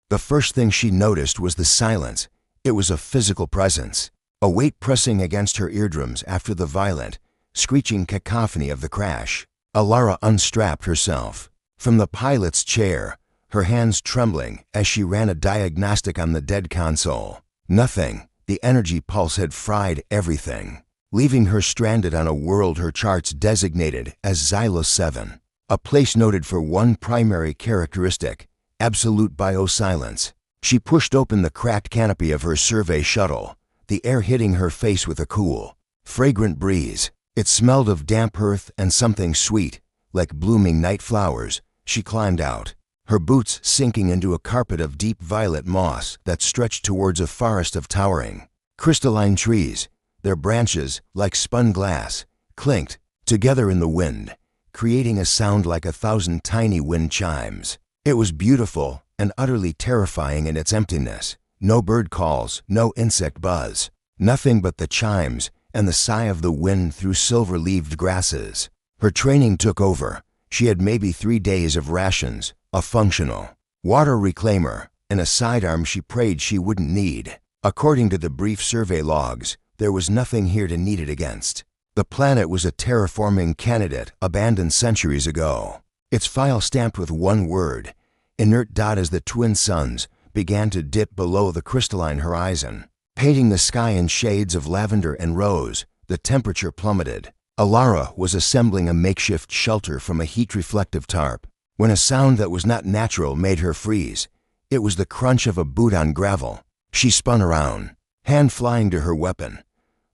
The first thing she noticed was the silence. It was a physical presence, a weight pressing against her eardrums after the violent, screeching cacophony of the crash. Alara unstrapped herself. From the pilot's chair, her hands trembling as she ran a diagnostic on the dead console. Nothing. The energy pulse had fried everything, leaving her stranded on a world her charts designated as Xylos 7, a place noted for one primary characteristic: absolute biosilence. She pushed open the cracked canopy of her survey shuttle, the air hitting her face with a cool, fragrant breeze. It smelled of damp earth and something sweet, like blooming night flowers. She climbed out, her boots sinking into a carpet of deep violet moss that stretched towards a forest of towering, crystalline trees. Their branches, like spun glass, clinked together in the wind, creating a sound like 1,000 tiny wind chimes. It was beautiful and utterly terrifying in its emptiness. No bird calls, no insect buzz, nothing but the chimes and the sigh of the wind through silver-leaved grasses. Her training took over. She had maybe 3 days of rations, a functional water reclaimer, and a sidearm she prayed she wouldn't need. According to the brief survey logs, there was nothing here to need it against. The planet was a terraforming candidate abandoned centuries ago. Its file stamped with one word, inert. As the twin suns began to dip below the crystalline horizon, painting the sky in shades of lavender and rose, the temperature plummeted. Alara was assembling a makeshift shelter from a heat-reflective tarp when a sound that was not natural made her freeze. It was the crunch of a boot on gravel. She spun around, hand flying to her weapon.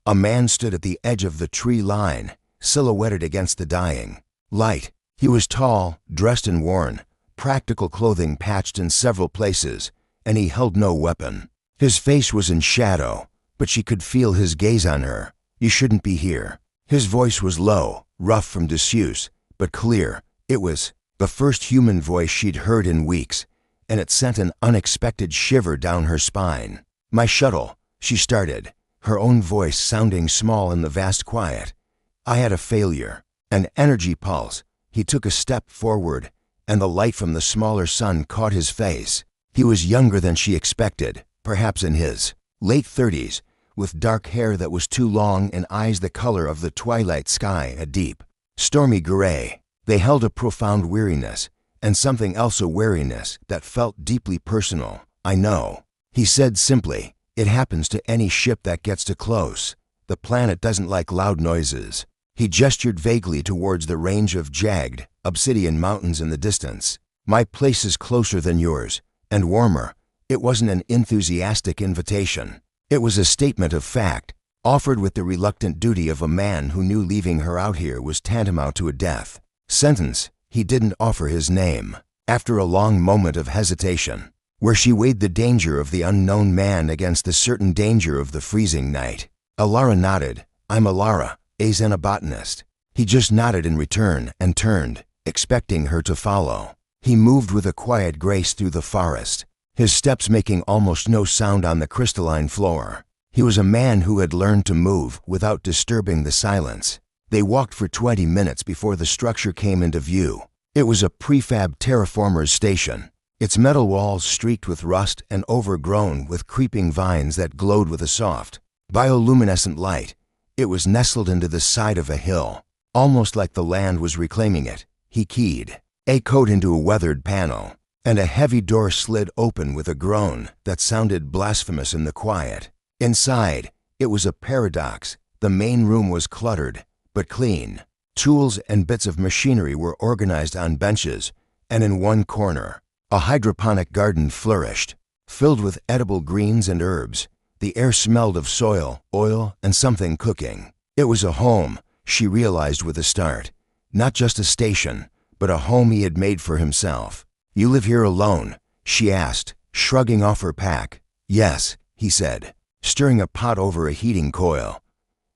A man stood at the edge of the tree line, silhouetted against the dying light. He was tall, dressed in worn, practical clothing patched in several places, and he held no weapon. His face was in shadow, but she could feel his gaze on her. "You shouldn't be here." His voice was low, rough from disuse, but clear. It was the first human voice she'd heard in weeks, and it sent an unexpected shiver down her spine. "My shuttle," she started, her own voice sounding small in the vast quiet. "I had a failure, an energy pulse." He took a step forward, and the light from the smaller sun caught his face. He was younger than she expected, perhaps in his late 30s, with dark hair that was too long and eyes the color of the twilight sky, a deep, stormy gray. They held a profound weariness, and something else, a weariness that felt deeply personal. "I know," he said simply. "It happens to any ship that gets too close. The planet doesn't like loud noises." He gestured vaguely towards the range of jagged, obsidian mountains in the distance. "My place is closer than yours, and warmer." It wasn't an enthusiastic invitation. It was a statement of fact, offered with the reluctant duty of a man who knew leaving her out here was tantamount to a death sentence. He didn't offer his name. After a long moment of hesitation, where she weighed the danger of the unknown man against the certain danger of the freezing night, Alara nodded. "I'm Alara, a xenobotanist." He just nodded in return and turned, expecting her to follow. He moved with a quiet grace through the forest, his steps making almost no sound on the crystalline floor. He was a man who had learned to move without disturbing the silence. They walked for 20 minutes before the structure came into view. It was a prefab terraformer's station, its metal walls streaked with rust and overgrown with creeping vines that glowed with a soft, bioluminescent light. It was nestled into the side of a hill, almost like the land was reclaiming it. He keyed a code into a weathered panel, and a heavy door slid open with a groan that sounded blasphemous in the quiet. Inside, it was a paradox. The main room was cluttered, but clean. Tools and bits of machinery were organized on benches, and in one corner, a hydroponic garden flourished, filled with edible greens and herbs. The air smelled of soil, oil, and something cooking. It was a home, she realized with a start. Not just a station, but a home he had made for himself. "You live here alone?" she asked, shrugging off her pack. "Yes," he said, stirring a pot over a heating coil.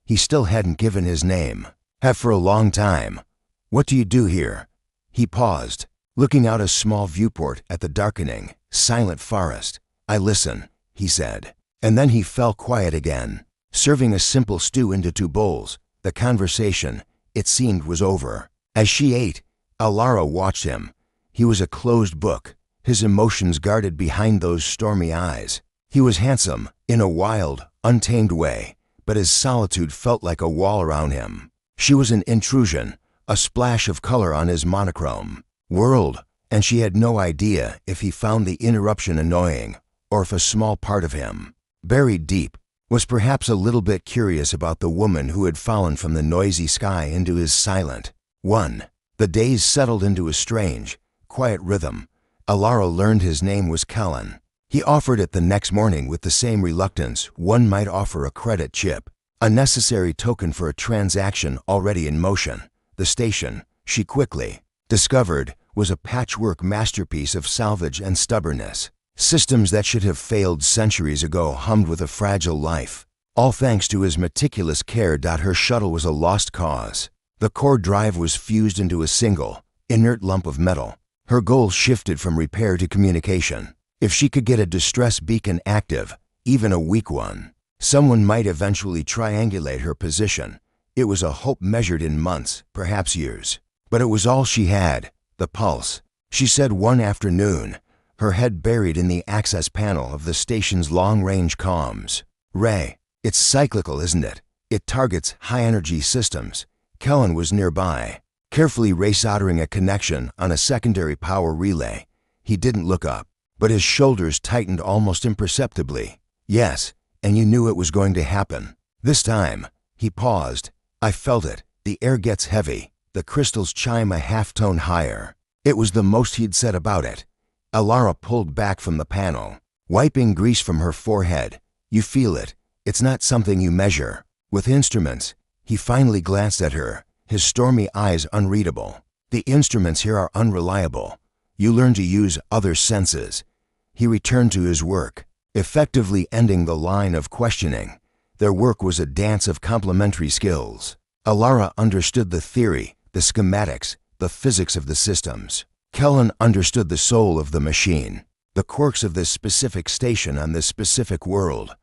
He still hadn't given his name. "Have for a long time." "What do you do here?" He paused, looking out a small viewport at the darkening, silent forest. "I listen," he said, and then he fell quiet again, serving a simple stew into 2 bowls. The conversation, it seemed, was over. As she ate, Alara watched him. He was a closed book, his emotions guarded behind those stormy eyes. He was handsome, in a wild, untamed way, but his solitude felt like a wall around him. She was an intrusion, a splash of color on his monochrome world, and she had no idea if he found the interruption annoying, or if a small part of him, buried deep, was perhaps a little bit curious about the woman who had fallen from the noisy sky into his silent one. The days settled into a strange, quiet rhythm. Alara learned his name was Kellen. He offered it the next morning with the same reluctance one might offer a credit chip, a necessary token for a transaction already in motion. The station, she quickly discovered, was a patchwork masterpiece of salvage and stubbornness. Systems that should have failed centuries ago hummed with a fragile life. All thanks to his meticulous care. Her shuttle was a lost cause. The core drive was fused into a single, inert lump of metal. Her goal shifted from repair to communication. If she could get a distress beacon active, even a weak one, someone might eventually triangulate her position. It was a hope measured in months, perhaps years. But it was all she had, the pulse. She said one afternoon, her head buried in the access panel of the station's long-range comms. "Ray, it's cyclical, isn't it? It targets high-energy systems." Kellen was nearby, carefully resoldering a connection on a secondary power relay. He didn't look up, but his shoulders tightened almost imperceptibly. "Yes, and you knew it was going to happen. This time." He paused. "I felt it. The air gets heavy. The crystals chime a half-tone higher." It was the most he'd said about it. Alara pulled back from the panel, wiping grease from her forehead. "You feel it. It's not something you measure with instruments." He finally glanced at her, his stormy eyes unreadable. "The instruments here are unreliable. You learn to use other senses." He returned to his work, effectively ending the line of questioning. Their work was a dance of complementary skills. Alara understood the theory, the schematics, the physics of the systems. Kellen understood the soul of the machine, the quirks of this specific station on this specific world.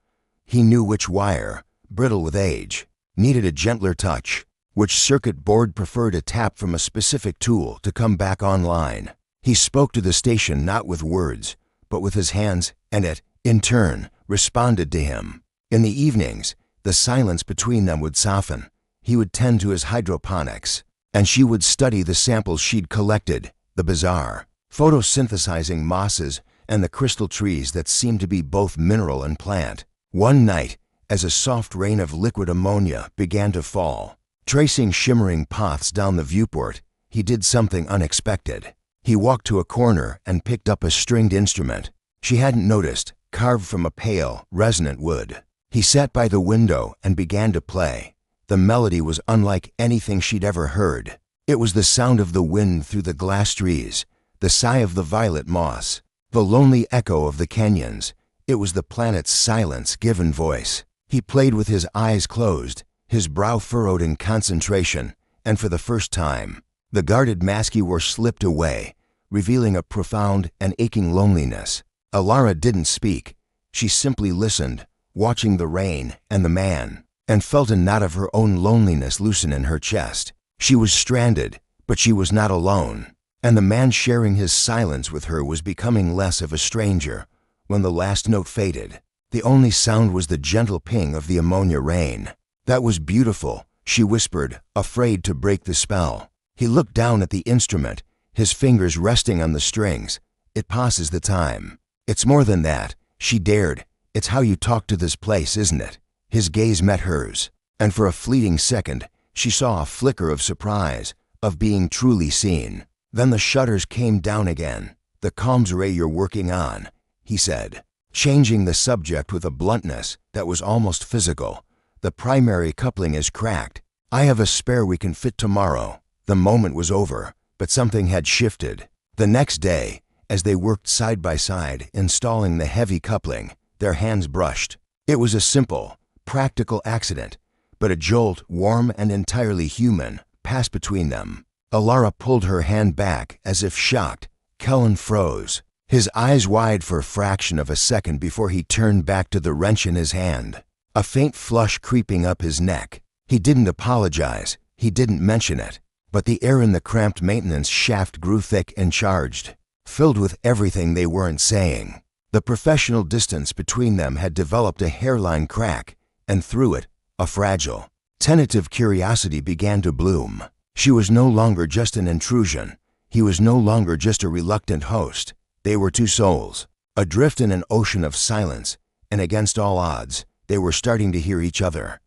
He knew which wire, brittle with age, needed a gentler touch, which circuit board preferred a tap from a specific tool to come back online. He spoke to the station not with words, but with his hands, and it, in turn, responded to him. In the evenings, the silence between them would soften. He would tend to his hydroponics, and she would study the samples she'd collected, the bizarre, photosynthesizing mosses and the crystal trees that seemed to be both mineral and plant. One night, as a soft rain of liquid ammonia began to fall, tracing shimmering paths down the viewport, he did something unexpected. He walked to a corner and picked up a stringed instrument she hadn't noticed, carved from a pale, resonant wood. He sat by the window and began to play. The melody was unlike anything she'd ever heard. It was the sound of the wind through the glass trees, the sigh of the violet moss, the lonely echo of the canyons. It was the planet's silence given voice. He played with his eyes closed, his brow furrowed in concentration, and for the first time, the guarded mask he wore slipped away, revealing a profound and aching loneliness. Alara didn't speak. She simply listened, watching the rain and the man, and felt a knot of her own loneliness loosen in her chest. She was stranded, but she was not alone, and the man sharing his silence with her was becoming less of a stranger. When the last note faded, the only sound was the gentle ping of the ammonia rain. "That was beautiful," she whispered, afraid to break the spell. He looked down at the instrument, his fingers resting on the strings. "It passes the time." "It's more than that," she dared. "It's how you talk to this place, isn't it?" His gaze met hers, and for a fleeting second, she saw a flicker of surprise, of being truly seen. Then the shutters came down again. "The comms array you're working on," he said, changing the subject with a bluntness that was almost physical. "The primary coupling is cracked. I have a spare we can fit tomorrow." The moment was over, but something had shifted. The next day, as they worked side by side installing the heavy coupling, their hands brushed. It was a simple, practical accident, but a jolt, warm and entirely human, passed between them. Alara pulled her hand back as if shocked. Kellen froze, his eyes wide for a fraction of a second before he turned back to the wrench in his hand, a faint flush creeping up his neck. He didn't apologize, he didn't mention it, but the air in the cramped maintenance shaft grew thick and charged. filled with everything they weren't saying. The professional distance between them had developed a hairline crack, and through it, a fragile, tentative curiosity began to bloom. She was no longer just an intrusion. He was no longer just a reluctant host. They were two souls, adrift in an ocean of silence, and against all odds, they were starting to hear each other.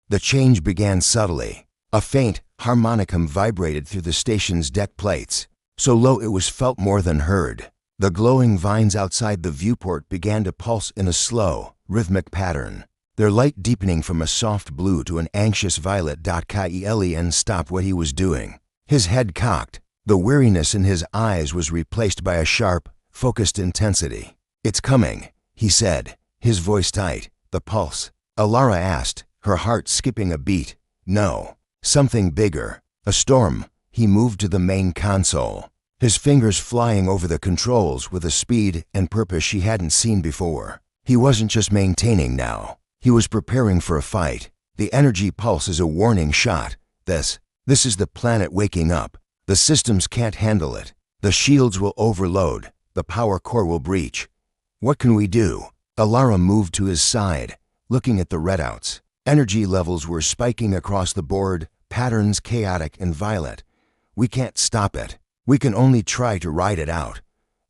The change began subtly. A faint harmonicum vibrated through the station's deck plates, so low it was felt more than heard. The glowing vines outside the viewport began to pulse in a slow, rhythmic pattern, their light deepening from a soft blue to an anxious violet. Kyle stopped what he was doing. His head cocked. The weariness in his eyes was replaced by a sharp, focused intensity. "It's coming," he said, his voice tight. "The pulse?" Alara asked, her heart skipping a beat. "No. Something bigger. A storm." He moved to the main console, his fingers flying over the controls with a speed and purpose she hadn't seen before. He wasn't just maintaining now. He was preparing for a fight. The energy pulse is a warning shot. This is the planet waking up. The systems can't handle it. The shields will overload. The power core will breach. What can we do? Alara moved to his side, looking at the readouts. Energy levels were spiking across the board, patterns chaotic and violent. "We can't stop it. We can only try to ride it out."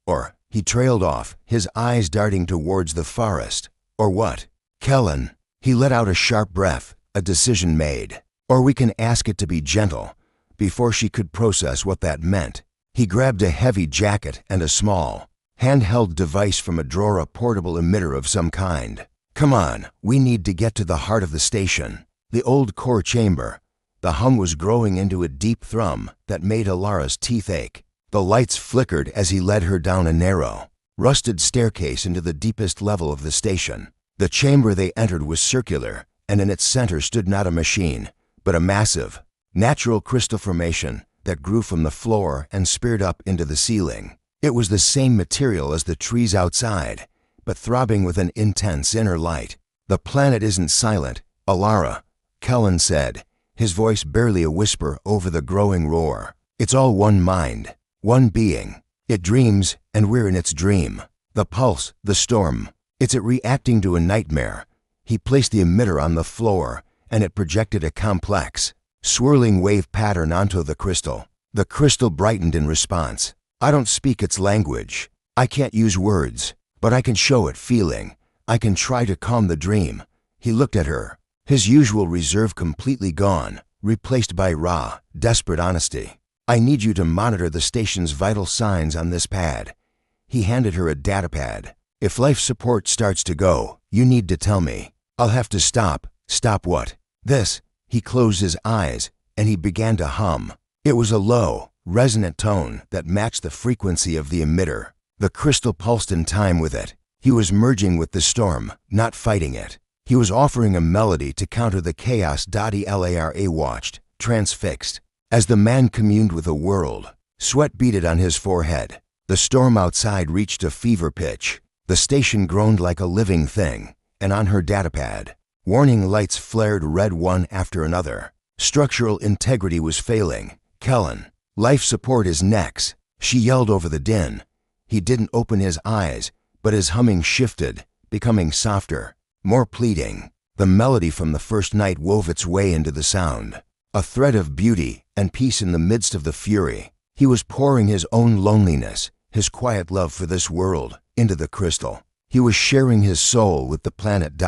Or, he trailed off, his eyes darting towards the forest. "Or what?" "Kellen." He let out a sharp breath, a decision made. "Or we can ask it to be gentle." Before she could process what that meant, he grabbed a heavy jacket and a small, handheld device from a drawer, a portable emitter of some kind. "Come on, we need to get to the heart of the station." The old core chamber. The hum was growing into a deep thrum that made Alara's teeth ache. The lights flickered as he led her down a narrow, rusted staircase into the deepest level of the station. The chamber they entered was circular, and in its center stood not a machine, but a massive, natural crystal formation that grew from the floor and speared up into the ceiling. It was the same material as the trees outside, but throbbing with an intense inner light. "The planet isn't silent, Alara," Kellen said, his voice barely a whisper over the growing roar. "It's all one mind, one being. It dreams, and we're in its dream. The pulse, the storm, it's it reacting to a nightmare." He placed the emitter on the floor, and it projected a complex, swirling wave pattern onto the crystal. The crystal brightened in response. "I don't speak its language. I can't use words, but I can show it feeling. I can try to calm the dream." He looked at her, his usual reserve completely gone, replaced by raw, desperate honesty. "I need you to monitor the station's vital signs on this pad." He handed her a data pad. "If life support starts to go, you need to tell me. I'll have to stop." "Stop what?" "This." He closed his eyes, and he began to hum. It was a low, resonant tone that matched the frequency of the emitter. The crystal pulsed in time with it. He was merging with the storm, not fighting it. He was offering a melody to counter the chaos. Lara watched, transfixed, as the man communed with a world. Sweat beaded on his forehead. The storm outside reached a fever pitch. The station groaned like a living thing, and on her datapad, warning lights flared red one after another. Structural integrity was failing. "Kellen, life support is next," she yelled over the din. He didn't open his eyes, but his humming shifted, becoming softer, more pleading. The melody from the first night wove its way into the sound, a thread of beauty and peace in the midst of the fury. He was pouring his own loneliness, his quiet love for this world, into the crystal. He was sharing his soul with the planet.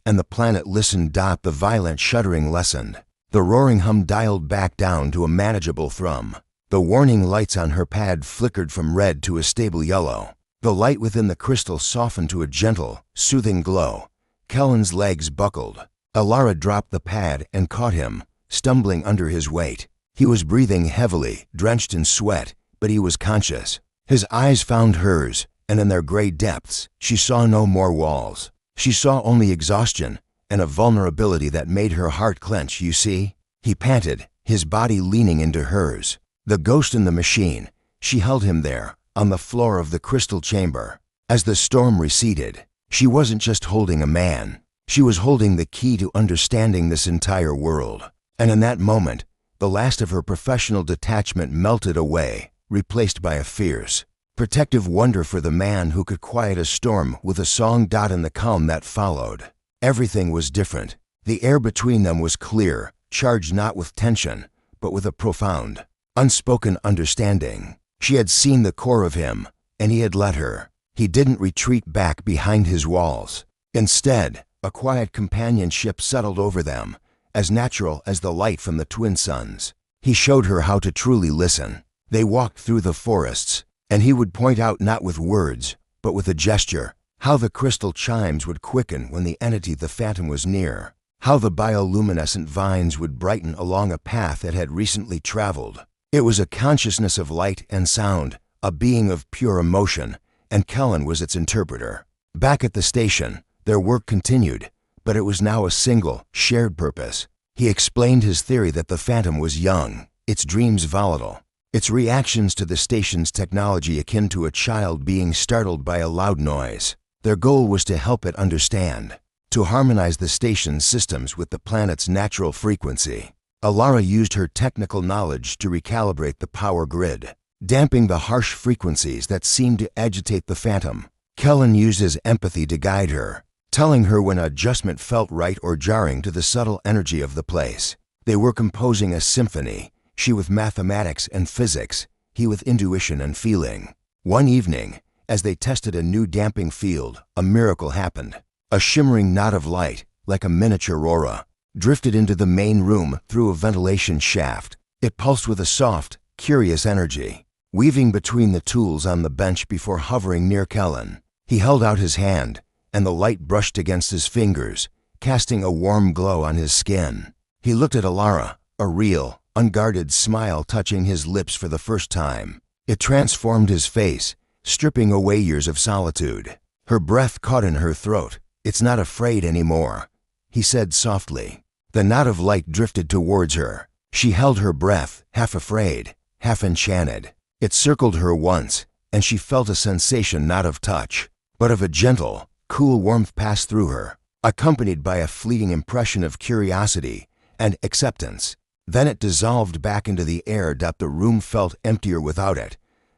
And the planet listened. The violent shuddering lessened. The roaring hum dialed back down to a manageable thrum. The warning lights on her pad flickered from red to a stable yellow. The light within the crystal softened to a gentle, soothing glow. Kellen's legs buckled. Alara dropped the pad and caught him, stumbling under his weight. He was breathing heavily, drenched in sweat, but he was conscious. His eyes found hers, and in their gray depths, she saw no more walls. She saw only exhaustion and a vulnerability that made her heart clench. "You see?" He panted, his body leaning into hers. The ghost in the machine. She held him there, on the floor of the crystal chamber. As the storm receded, she wasn't just holding a man. She was holding the key to understanding this entire world. And in that moment, the last of her professional detachment melted away, replaced by a fierce, protective wonder for the man who could quiet a storm with a song. In the calm that followed, everything was different. The air between them was clear, charged not with tension, but with a profound, unspoken understanding. She had seen the core of him, and he had let her. He didn't retreat back behind his walls. Instead, a quiet companionship settled over them, as natural as the light from the twin suns. He showed her how to truly listen. They walked through the forests, and he would point out not with words, but with a gesture, how the crystal chimes would quicken when the entity the phantom was near, how the bioluminescent vines would brighten along a path that had recently traveled. It was a consciousness of light and sound, a being of pure emotion, and Kellen was its interpreter. Back at the station, their work continued, but it was now a single, shared purpose. He explained his theory that the phantom was young, its dreams volatile, its reactions to the station's technology akin to a child being startled by a loud noise. Their goal was to help it understand, to harmonize the station's systems with the planet's natural frequency. Alara used her technical knowledge to recalibrate the power grid, damping the harsh frequencies that seemed to agitate the phantom. Kellen used his empathy to guide her, telling her when adjustment felt right or jarring to the subtle energy of the place. They were composing a symphony, she with mathematics and physics, he with intuition and feeling. One evening, as they tested a new damping field, a miracle happened. A shimmering knot of light, like a miniature aurora, drifted into the main room through a ventilation shaft. It pulsed with a soft, curious energy, weaving between the tools on the bench before hovering near Kellen. He held out his hand, and the light brushed against his fingers, casting a warm glow on his skin. He looked at Alara, a real, unguarded smile touching his lips for the first time. It transformed his face, stripping away years of solitude. Her breath caught in her throat. "It's not afraid anymore," he said softly. The knot of light drifted towards her. She held her breath, half afraid, half enchanted. It circled her once, and she felt a sensation not of touch, but of a gentle, cool warmth pass through her, accompanied by a fleeting impression of curiosity and acceptance. Then it dissolved back into the air. The room felt emptier without it,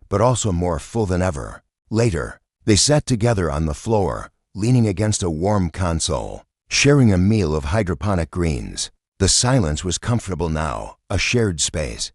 but also more full than ever. Later, they sat together on the floor, leaning against a warm console, sharing a meal of hydroponic greens. The silence was comfortable now, a shared space.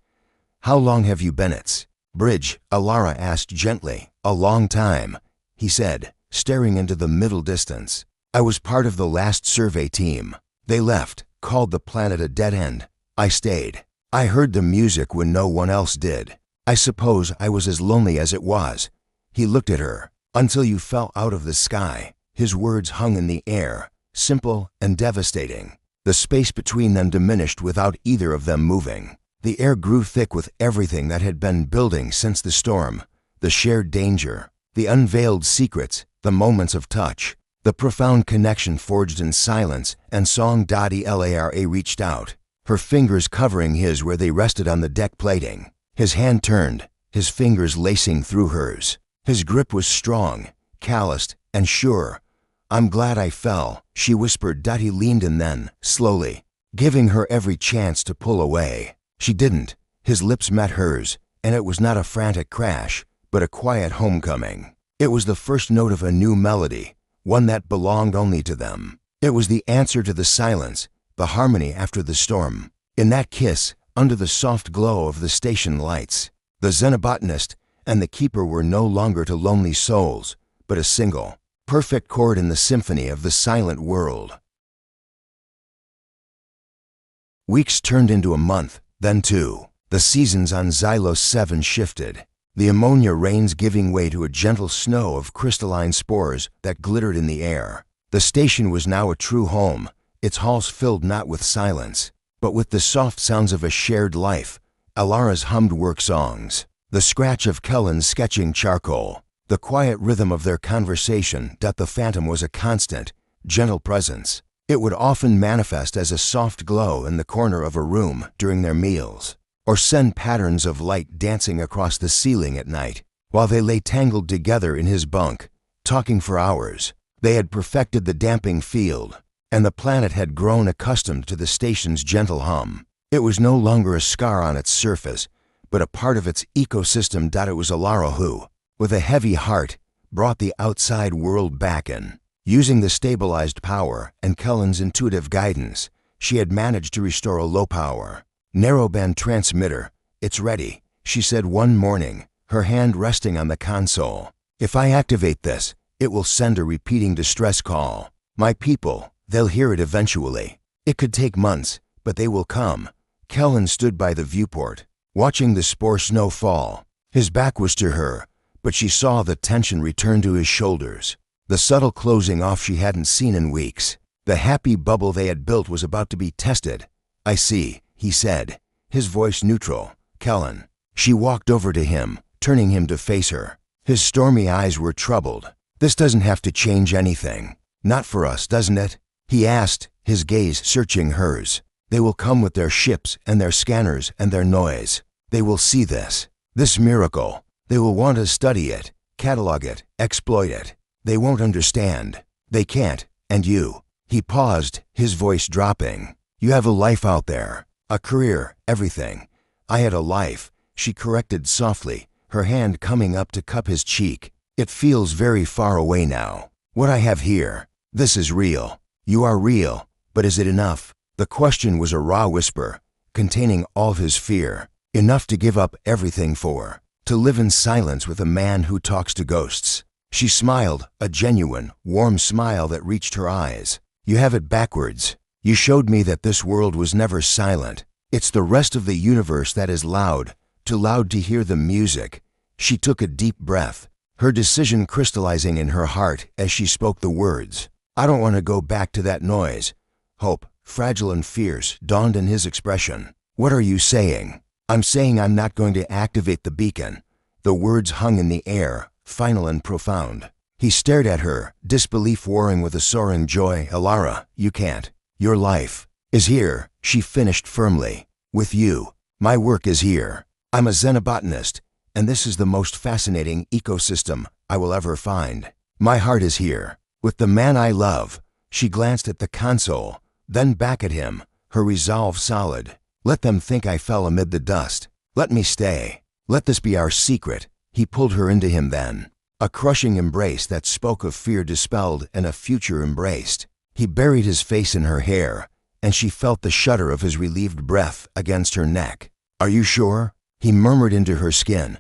"How long have you been at bridge?" Alara asked gently. "A long time," he said, staring into the middle distance. "I was part of the last survey team. They left, called the planet a dead end. I stayed. I heard the music when no one else did. I suppose I was as lonely as it was." He looked at her. "Until you fell out of the sky." His words hung in the air, simple and devastating. The space between them diminished without either of them moving. The air grew thick with everything that had been building since the storm, the shared danger, the unveiled secrets, the moments of touch, the profound connection forged in silence and song. Elara reached out, her fingers covering his where they rested on the deck plating. His hand turned, his fingers lacing through hers. His grip was strong, calloused, and sure. "I'm glad I fell," she whispered. He leaned in then, slowly, giving her every chance to pull away. She didn't. His lips met hers, and it was not a frantic crash, but a quiet homecoming. It was the first note of a new melody, one that belonged only to them. It was the answer to the silence, the harmony after the storm. In that kiss, under the soft glow of the station lights, the xenobotanist and the keeper were no longer two lonely souls, but a single, perfect chord in the symphony of the silent world. Weeks turned into a month, then two. The seasons on Xylos 7 shifted, the ammonia rains giving way to a gentle snow of crystalline spores that glittered in the air. The station was now a true home, its halls filled not with silence, but with the soft sounds of a shared life. Alara's hummed work songs, the scratch of Kellen's sketching charcoal, the quiet rhythm of their conversation. The phantom was a constant, gentle presence. It would often manifest as a soft glow in the corner of a room during their meals, or send patterns of light dancing across the ceiling at night. While they lay tangled together in his bunk, talking for hours, they had perfected the damping field, and the planet had grown accustomed to the station's gentle hum. It was no longer a scar on its surface, but a part of its ecosystem. It was Alara who, with a heavy heart, brought the outside world back in. Using the stabilized power and Kellen's intuitive guidance, she had managed to restore a low-power, narrowband transmitter. "It's ready," she said one morning, her hand resting on the console. "If I activate this, it will send a repeating distress call. My people, they'll hear it eventually. It could take months, but they will come." Kellen stood by the viewport, watching the spore snow fall. His back was to her, but she saw the tension return to his shoulders. The subtle closing off she hadn't seen in weeks. The happy bubble they had built was about to be tested. "I see," he said, his voice neutral. "Kellen." She walked over to him, turning him to face her. His stormy eyes were troubled. "This doesn't have to change anything. Not for us, doesn't it?" he asked, his gaze searching hers. "They will come with their ships and their scanners and their noise. They will see this miracle. They will want to study it, catalog it, exploit it. They won't understand. They can't. And you." He paused, his voice dropping. "You have a life out there, a career, everything." "I had a life," she corrected softly, her hand coming up to cup his cheek. "It feels very far away now. What I have here, this is real. You are real, but is it enough?" The question was a raw whisper, containing all his fear. Enough to give up everything for, to live in silence with a man who talks to ghosts. She smiled, a genuine, warm smile that reached her eyes. "You have it backwards. You showed me that this world was never silent. It's the rest of the universe that is loud, too loud to hear the music." She took a deep breath, her decision crystallizing in her heart as she spoke the words. "I don't want to go back to that noise." Hope, fragile and fierce, dawned in his expression. "What are you saying?" "I'm saying I'm not going to activate the beacon." The words hung in the air, final and profound. He stared at her, disbelief warring with a soaring joy. "Alara, you can't. Your life is here," she finished firmly. "With you. My work is here. I'm a xenobotanist, and this is the most fascinating ecosystem I will ever find. My heart is here, with the man I love." She glanced at the console, then back at him, her resolve solid. "Let them think I fell amid the dust. Let me stay. Let this be our secret." He pulled her into him then. A crushing embrace that spoke of fear dispelled and a future embraced. He buried his face in her hair, and she felt the shudder of his relieved breath against her neck. "Are you sure?" he murmured into her skin.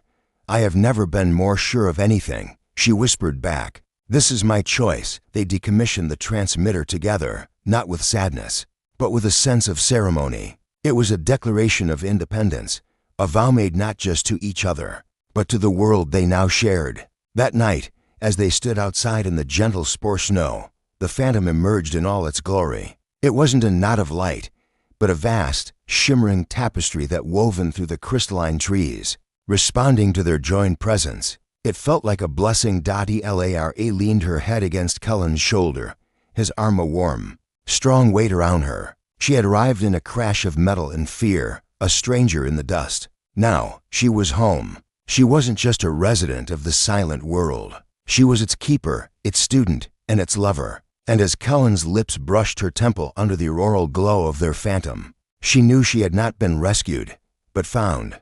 "I have never been more sure of anything," she whispered back. "This is my choice." They decommissioned the transmitter together, not with sadness, but with a sense of ceremony. It was a declaration of independence, a vow made not just to each other, but to the world they now shared. That night, as they stood outside in the gentle spore snow, the phantom emerged in all its glory. It wasn't a knot of light, but a vast, shimmering tapestry that woven through the crystalline trees, responding to their joined presence. It felt like a blessing. Elara leaned her head against Kellen's shoulder, his arm a warm, strong weight around her. She had arrived in a crash of metal and fear, a stranger in the dust. Now, she was home. She wasn't just a resident of the silent world. She was its keeper, its student, and its lover. And as Kellen's lips brushed her temple under the auroral glow of their phantom, she knew she had not been rescued, but found.